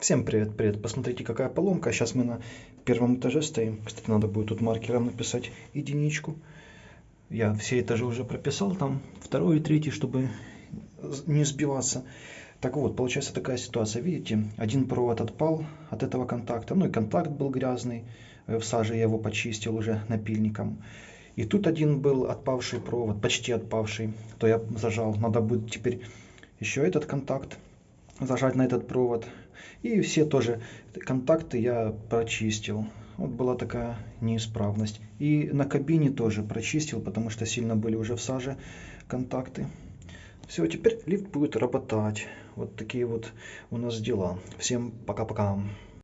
Всем привет, привет. Посмотрите, какая поломка. Сейчас мы на первом этаже стоим. Кстати, надо будет тут маркером написать единичку. Я все этажи уже прописал, там второй и третий, чтобы не сбиваться. Так вот, получается такая ситуация. Видите, один провод отпал от этого контакта. Ну и контакт был грязный. В саже я его почистил уже напильником. И тут один был отпавший провод, почти отпавший. То я зажал. Надо будет теперь еще этот контакт зажать на этот провод. И все тоже контакты я прочистил. Вот была такая неисправность. И на кабине тоже прочистил, потому что сильно были уже в саже контакты. Все, теперь лифт будет работать. Вот такие вот у нас дела. Всем пока-пока.